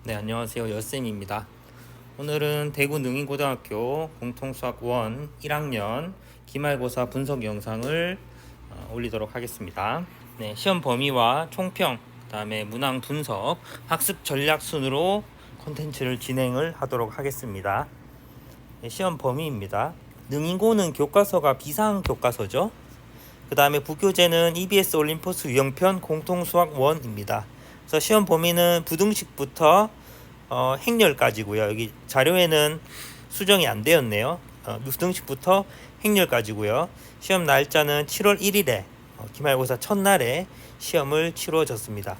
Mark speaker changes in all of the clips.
Speaker 1: 네, 안녕하세요. 여쌤입니다. 오늘은 대구 능인고등학교 공통수학 1 1학년 기말고사 분석 영상을 올리도록 하겠습니다. 네, 시험 범위와 총평, 그 다음에 문항 분석, 학습 전략 순으로 콘텐츠를 진행을 하도록 하겠습니다. 네, 시험 범위입니다. 능인고는 교과서가 비상 교과서죠. 그 다음에 부교재는 EBS 올림포스 유형편 공통수학 1입니다. 그래서 시험 범위는 부등식부터 행렬까지고요. 여기 자료에는 수정이 안 되었네요. 부등식부터 행렬까지고요. 시험 날짜는 7월 1일에 기말고사 첫날에 시험을 치러졌습니다.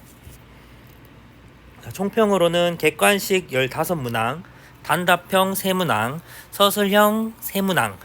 Speaker 1: 총평으로는 객관식 15문항, 단답형 3문항, 서술형 3문항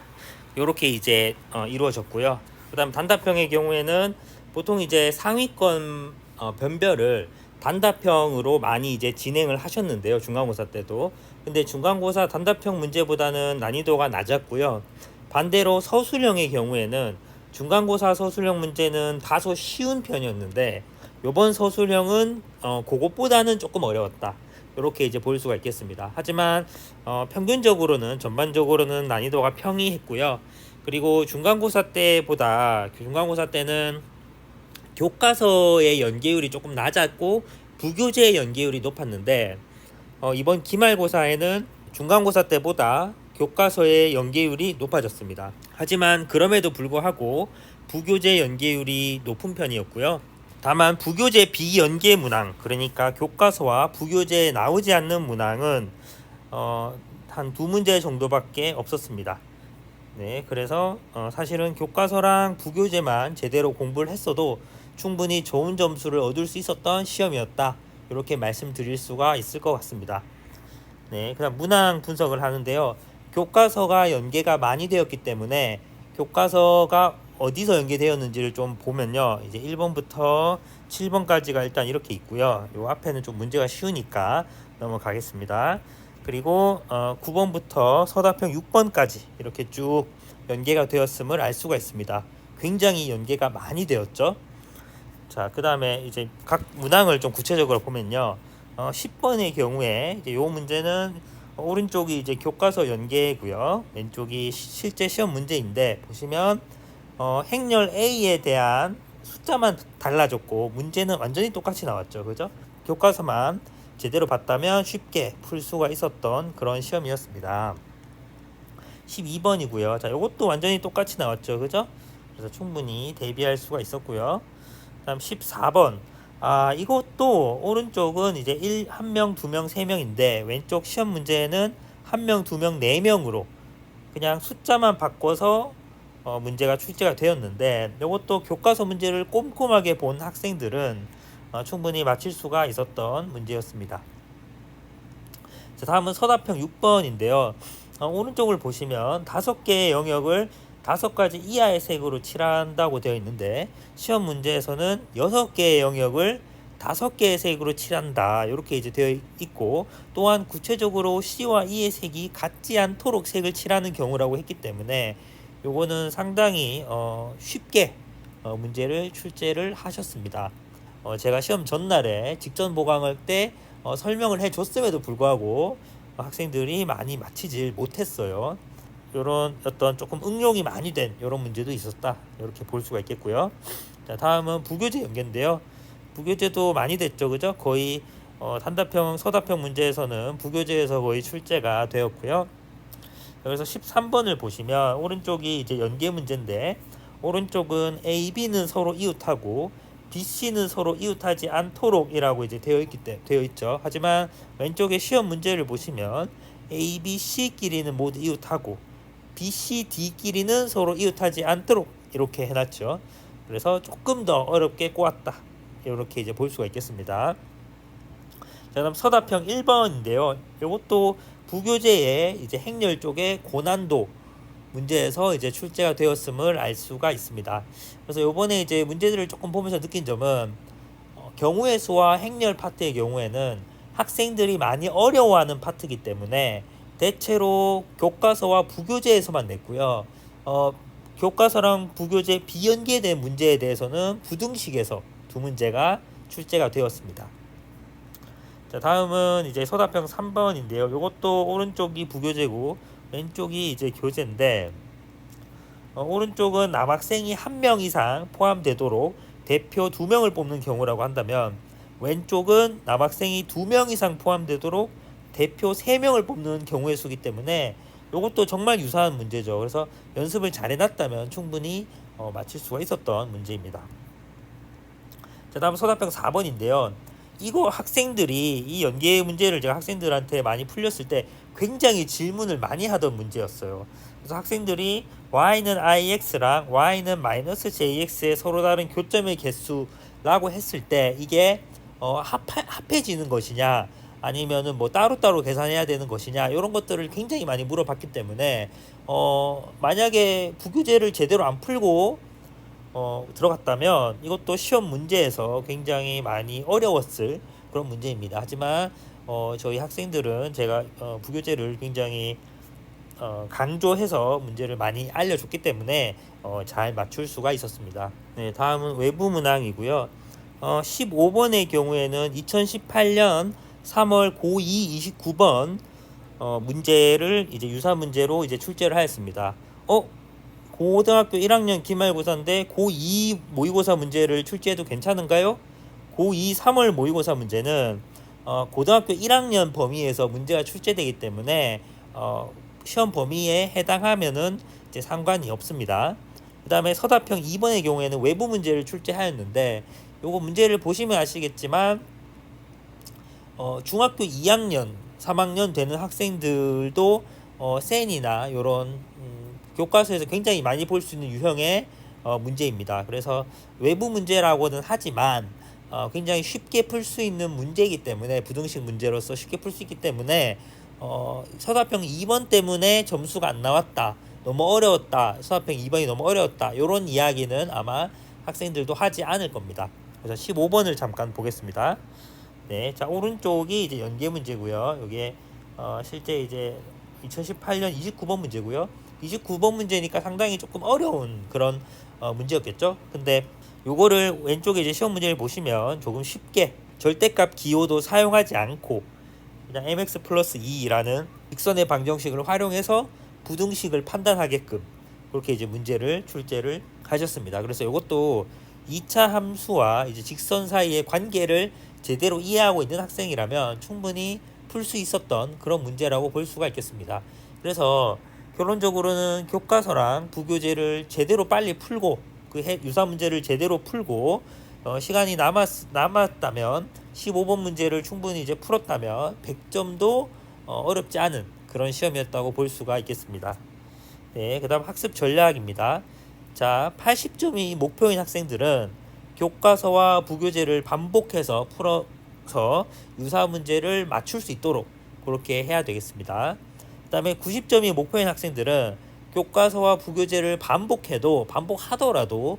Speaker 1: 이렇게 이제 이루어졌고요. 그다음 단답형의 경우에는 보통 이제 상위권 변별을 단답형으로 많이 이제 진행을 하셨는데요. 중간고사 때도. 근데 중간고사 단답형 문제보다는 난이도가 낮았고요. 반대로 서술형의 경우에는 중간고사 서술형 문제는 다소 쉬운 편이었는데 요번 서술형은 그것보다는 조금 어려웠다. 이렇게 이제 볼 수가 있겠습니다. 하지만 평균적으로는 전반적으로는 난이도가 평이했고요. 그리고 중간고사 때는 교과서의 연계율이 조금 낮았고 부교재의 연계율이 높았는데 이번 기말고사에는 중간고사 때보다 교과서의 연계율이 높아졌습니다. 하지만 그럼에도 불구하고 부교재 연계율이 높은 편이었고요. 다만 부교재 비연계 문항, 그러니까 교과서와 부교재에 나오지 않는 문항은 한 2문제 정도밖에 없었습니다. 네, 그래서 사실은 교과서랑 부교재만 제대로 공부를 했어도 충분히 좋은 점수를 얻을 수 있었던 시험이었다. 이렇게 말씀드릴 수가 있을 것 같습니다. 네, 그다음 문항 분석을 하는데요. 교과서가 연계가 많이 되었기 때문에 교과서가 어디서 연계되었는지를 좀 보면요. 이제 1번부터 7번까지가 일단 이렇게 있고요. 요 앞에는 좀 문제가 쉬우니까 넘어가겠습니다. 그리고 9번부터 서답형 6번까지 이렇게 쭉 연계가 되었음을 알 수가 있습니다. 굉장히 연계가 많이 되었죠. 자, 그 다음에 이제 각 문항을 좀 구체적으로 보면요. 10번의 경우에 이제 요 문제는 오른쪽이 이제 교과서 연계고요. 왼쪽이 실제 시험 문제인데 보시면 행렬 A에 대한 숫자만 달라졌고 문제는 완전히 똑같이 나왔죠. 그죠? 교과서만 제대로 봤다면 쉽게 풀 수가 있었던 그런 시험이었습니다. 12번이고요. 자, 이것도 완전히 똑같이 나왔죠. 그죠? 그래서 충분히 대비할 수가 있었고요. 다음 14번. 이것도 오른쪽은 이제 1명, 2명, 3명인데 왼쪽 시험 문제는 1명, 2명, 4명으로 그냥 숫자만 바꿔서 문제가 출제가 되었는데 이것도 교과서 문제를 꼼꼼하게 본 학생들은 충분히 맞힐 수가 있었던 문제였습니다. 자, 다음은 서답형 6번인데요. 오른쪽을 보시면 5개의 영역을 5가지 이하의 색으로 칠한다고 되어 있는데 시험 문제에서는 6개의 영역을 5개의 색으로 칠한다 이렇게 이제 되어 있고 또한 구체적으로 C와 E의 색이 같지 않도록 색을 칠하는 경우라고 했기 때문에 요거는 상당히 쉽게 문제를 출제를 하셨습니다. 제가 시험 전날에 직전 보강할 때 설명을 해줬음에도 불구하고 학생들이 많이 맞히질 못했어요. 이런 어떤 조금 응용이 많이 된 이런 문제도 있었다 이렇게 볼 수가 있겠고요. 자, 다음은 부교재 연계인데요. 부교재도 많이 됐죠, 그죠? 거의 단답형, 서답형 문제에서는 부교재에서 거의 출제가 되었고요. 그래서 13번을 보시면 오른쪽이 이제 연계 문제인데 오른쪽은 A, B는 서로 이웃하고 B, C는 서로 이웃하지 않도록이라고 이제 되어 있죠. 하지만 왼쪽에 시험 문제를 보시면 A, B, C끼리는 모두 이웃하고 B, C, D끼리는 서로 이웃하지 않도록 이렇게 해놨죠. 그래서 조금 더 어렵게 꼬았다. 이렇게 이제 볼 수가 있겠습니다. 자, 그럼 서답형 1번인데요. 이것도 부교재의 이제 행렬 쪽의 고난도 문제에서 이제 출제가 되었음을 알 수가 있습니다. 그래서 요번에 이제 문제들을 조금 보면서 느낀 점은 경우의 수와 행렬 파트의 경우에는 학생들이 많이 어려워하는 파트이기 때문에 대체로 교과서와 부교재에서만 냈고요. 교과서랑 부교재 비연계된 문제에 대해서는 부등식에서 2문제가 출제가 되었습니다. 자, 다음은 이제 서답형 3번인데요. 이것도 오른쪽이 부교재고 왼쪽이 이제 교재인데, 오른쪽은 남학생이 1명 이상 포함되도록 대표 2명을 뽑는 경우라고 한다면, 왼쪽은 남학생이 2명 이상 포함되도록 대표 3명을 뽑는 경우의 수기 때문에 이것도 정말 유사한 문제죠. 그래서 연습을 잘 해놨다면 충분히 맞힐 수가 있었던 문제입니다. 자, 다음 서답형 4번인데요. 이거 학생들이 이 연계 문제를 제가 학생들한테 많이 풀렸을 때 굉장히 질문을 많이 하던 문제였어요. 그래서 학생들이 y는 ix랑 y는 마이너스 jx의 서로 다른 교점의 개수라고 했을 때 이게 합해지는 것이냐 아니면은 뭐 따로따로 계산해야 되는 것이냐 이런 것들을 굉장히 많이 물어봤기 때문에 만약에 부교재를 제대로 안 풀고 들어갔다면 이것도 시험 문제에서 굉장히 많이 어려웠을 그런 문제입니다. 하지만 저희 학생들은 제가 부교재를 굉장히 강조해서 문제를 많이 알려줬기 때문에 잘 맞출 수가 있었습니다. 네, 다음은 외부 문항이고요. 15번의 경우에는 2018년 3월 고2 29번 문제를 이제 유사 문제로 이제 출제를 하였습니다. 고등학교 1학년 기말고사인데 고2 모의고사 문제를 출제해도 괜찮은가요? 고2 3월 모의고사 문제는 고등학교 1학년 범위에서 문제가 출제되기 때문에 시험 범위에 해당하면은 이제 상관이 없습니다. 그 다음에 서답형 2번의 경우에는 외부 문제를 출제하였는데 요거 문제를 보시면 아시겠지만 중학교 2학년 3학년 되는 학생들도 센이나 요런 교과서에서 굉장히 많이 볼 수 있는 유형의 문제입니다. 그래서 외부 문제라고는 하지만 굉장히 쉽게 풀 수 있는 문제이기 때문에 부등식 문제로서 쉽게 풀 수 있기 때문에 서답형 2번 때문에 점수가 안 나왔다, 너무 어려웠다, 서답형 2번이 너무 어려웠다 이런 이야기는 아마 학생들도 하지 않을 겁니다. 그래서 15번을 잠깐 보겠습니다. 네, 자 오른쪽이 이제 연계 문제고요. 여기에 실제 이제 2018년 29번 문제고요. 29번 문제니까 상당히 조금 어려운 그런 문제였겠죠. 근데 요거를 왼쪽에 이제 시험 문제를 보시면 조금 쉽게 절대값 기호도 사용하지 않고 그냥 mx 플러스 2라는 직선의 방정식을 활용해서 부등식을 판단하게끔 그렇게 이제 문제를 출제를 하셨습니다. 그래서 이것도 2차 함수와 이제 직선 사이의 관계를 제대로 이해하고 있는 학생이라면 충분히 풀 수 있었던 그런 문제라고 볼 수가 있겠습니다. 그래서 결론적으로는 교과서랑 부교재를 제대로 빨리 풀고 그 유사 문제를 제대로 풀고 시간이 남았다면 15번 문제를 충분히 이제 풀었다면 100점도 어렵지 않은 그런 시험이었다고 볼 수가 있겠습니다. 네, 그다음 학습 전략입니다. 자, 80점이 목표인 학생들은 교과서와 부교재를 반복해서 풀어서 유사 문제를 맞출 수 있도록 그렇게 해야 되겠습니다. 그 다음에 90점이 목표인 학생들은 교과서와 부교재를 반복하더라도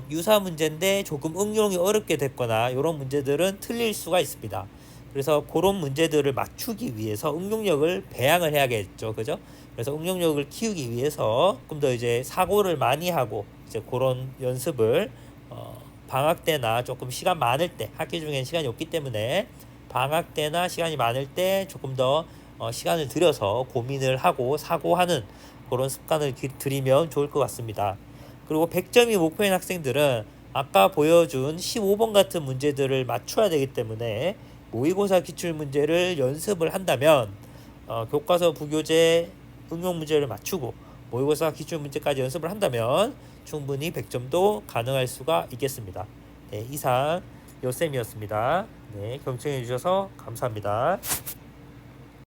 Speaker 1: 유사 문제인데 조금 응용이 어렵게 됐거나 이런 문제들은 틀릴 수가 있습니다. 그래서 그런 문제들을 맞추기 위해서 응용력을 배양을 해야겠죠, 그죠? 그래서 응용력을 키우기 위해서 조금 더 이제 사고를 많이 하고 이제 그런 연습을 방학 때나 조금 시간 많을 때, 학기 중엔 시간이 없기 때문에 방학 때나 시간이 많을 때 조금 더 시간을 들여서 고민을 하고 사고하는 그런 습관을 들이면 좋을 것 같습니다. 그리고 100점이 목표인 학생들은 아까 보여준 15번 같은 문제들을 맞춰야 되기 때문에 모의고사 기출문제를 연습을 한다면 교과서 부교재 응용 문제를 맞추고 모의고사 기출문제까지 연습을 한다면 충분히 100점도 가능할 수가 있겠습니다. 네, 이상 요쌤이었습니다. 네, 경청해 주셔서 감사합니다.